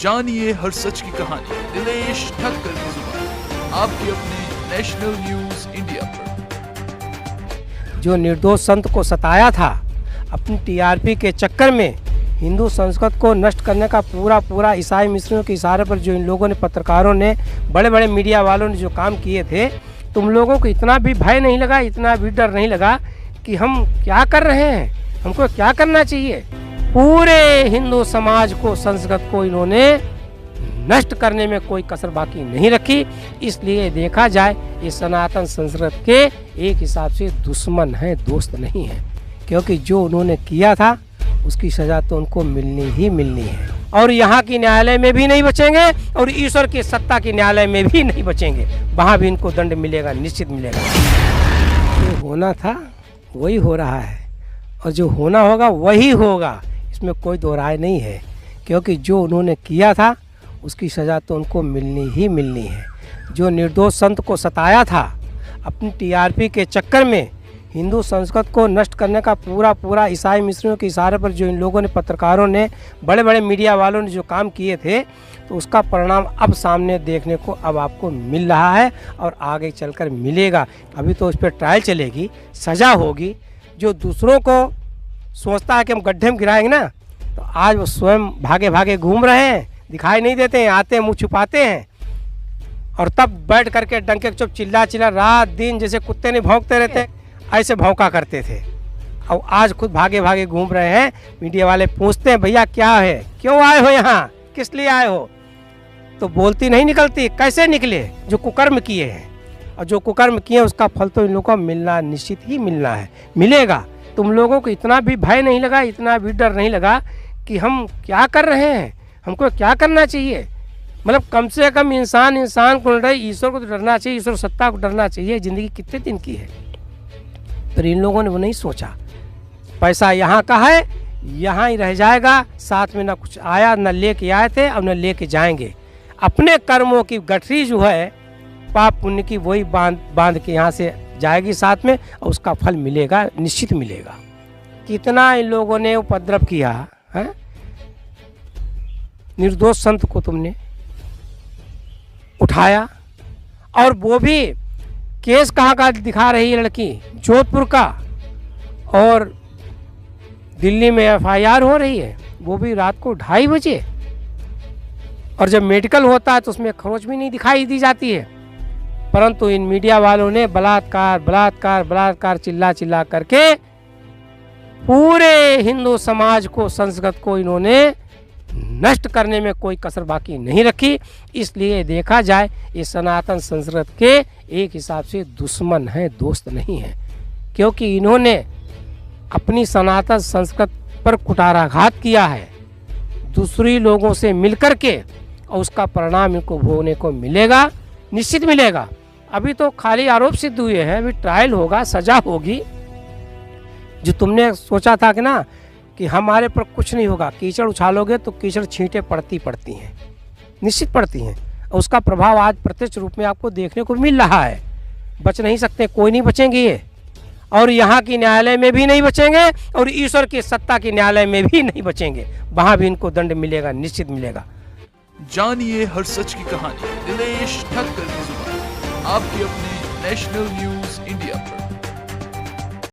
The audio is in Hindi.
जानिए हर सच की कहानी दिनेश ठक्कर की जुबान आपके अपने नेशनल न्यूज इंडिया पर। जो निर्दोष संत को सताया था, अपनी टीआरपी के चक्कर में हिंदू संस्कृत को नष्ट करने का पूरा ईसाई मिशनरियों के इशारे पर जो इन लोगों ने, पत्रकारों ने, बड़े बड़े मीडिया वालों ने जो काम किए थे, तुम लोगों को इतना भी भय नहीं लगा, इतना भी डर नहीं लगा कि हम क्या कर रहे हैं, हमको क्या करना चाहिए। पूरे हिंदू समाज को, संस्कृत को इन्होंने नष्ट करने में कोई कसर बाकी नहीं रखी। इसलिए देखा जाए ये सनातन संस्कृत के एक हिसाब से दुश्मन है, दोस्त नहीं है, क्योंकि जो उन्होंने किया था उसकी सजा तो उनको मिलनी ही मिलनी है। और यहाँ की न्यायालय में भी नहीं बचेंगे और ईश्वर की सत्ता की न्यायालय में भी नहीं बचेंगे, वहाँ भी इनको दंड मिलेगा, निश्चित मिलेगा। जो होना था वही हो रहा है और जो होना होगा वही होगा, इसमें कोई दो राय नहीं है, क्योंकि जो उन्होंने किया था उसकी सज़ा तो उनको मिलनी ही मिलनी है। जो निर्दोष संत को सताया था, अपनी टीआरपी के चक्कर में हिंदू संस्कृत को नष्ट करने का पूरा ईसाई मिशनरियों के इशारे पर जो इन लोगों ने, पत्रकारों ने, बड़े बड़े मीडिया वालों ने जो काम किए थे, तो उसका परिणाम अब सामने देखने को अब आपको मिल रहा है और आगे चलकर मिलेगा। अभी तो उस पर ट्रायल चलेगी, सज़ा होगी। जो दूसरों को सोचता है कि हम गड्ढे में गिराएंगे ना, तो आज वो स्वयं भागे भागे घूम रहे हैं, दिखाई नहीं देते हैं, आते हैं मुँह छुपाते हैं और तब बैठ करके डंके चुप चिल्ला रात दिन जैसे कुत्ते नहीं भौंकते रहते, ऐसे भौंका करते थे। और आज खुद भागे भागे घूम रहे हैं। मीडिया वाले पूछते हैं, भैया क्या है, क्यों आए हो यहाँ, किस लिए आए हो, तो बोलती नहीं निकलती। कैसे निकले? जो कुकर्म किए हैं, और जो कुकर्म किए उसका फल तो इन लोगों को मिलना, निश्चित ही मिलना है, मिलेगा। तुम लोगों को इतना भी भय नहीं लगा, इतना भी डर नहीं लगा कि हम क्या कर रहे हैं, हमको क्या करना चाहिए। मतलब कम से कम इंसान को डरे, ईश्वर को तो डरना चाहिए, ईश्वर सत्ता को डरना चाहिए। ज़िंदगी कितने दिन की है, पर इन लोगों ने वो नहीं सोचा। पैसा यहाँ का है, यहाँ ही रह जाएगा, साथ में ना कुछ आया, न लेके आए थे और न लेके जाएंगे। अपने कर्मों की गठरी जो है, पाप पुण्य की, वही बांध के यहाँ से जाएगी साथ में, और उसका फल मिलेगा, निश्चित मिलेगा। कितना इन लोगों ने उपद्रव किया है, निर्दोष संत को तुमने उठाया, और वो भी केस कहाँ का दिखा रही है लड़की, जोधपुर का, और दिल्ली में एफआईआर हो रही है, वो भी रात को 2:30 बजे। और जब मेडिकल होता है तो उसमें खरोच भी नहीं दिखाई दी जाती है, परंतु इन मीडिया वालों ने बलात्कार चिल्ला करके पूरे हिंदू समाज को, संस्कृत को इन्होंने नष्ट करने में कोई कसर बाकी नहीं रखी। इसलिए देखा जाए ये सनातन संस्कृत के एक हिसाब से दुश्मन है, दोस्त नहीं है, क्योंकि इन्होंने अपनी सनातन संस्कृत पर कुठाराघात किया है दूसरी लोगों से मिलकर के, और उसका परिणाम इनको भोगने को मिलेगा, निश्चित मिलेगा। अभी तो खाली आरोप सिद्ध हुए हैं, अभी ट्रायल होगा, सजा होगी। जो तुमने सोचा था कि ना कि हमारे पर कुछ नहीं होगा, कीचड़ उछालोगे तो कीचड़ छींटे पड़ती हैं, निश्चित पड़ती हैं, और उसका प्रभाव आज प्रत्यक्ष रूप में आपको देखने को मिल रहा है। बच नहीं सकते, कोई नहीं बचेंगे ये, और यहाँ की न्यायालय में भी नहीं बचेंगे और ईश्वर की सत्ता की न्यायालय में भी नहीं बचेंगे, वहाँ भी इनको दंड मिलेगा, निश्चित मिलेगा। जानिए हर सच की कहानी दिनेश ठक्कर की जुबान आपके अपने नेशनल न्यूज इंडिया पर।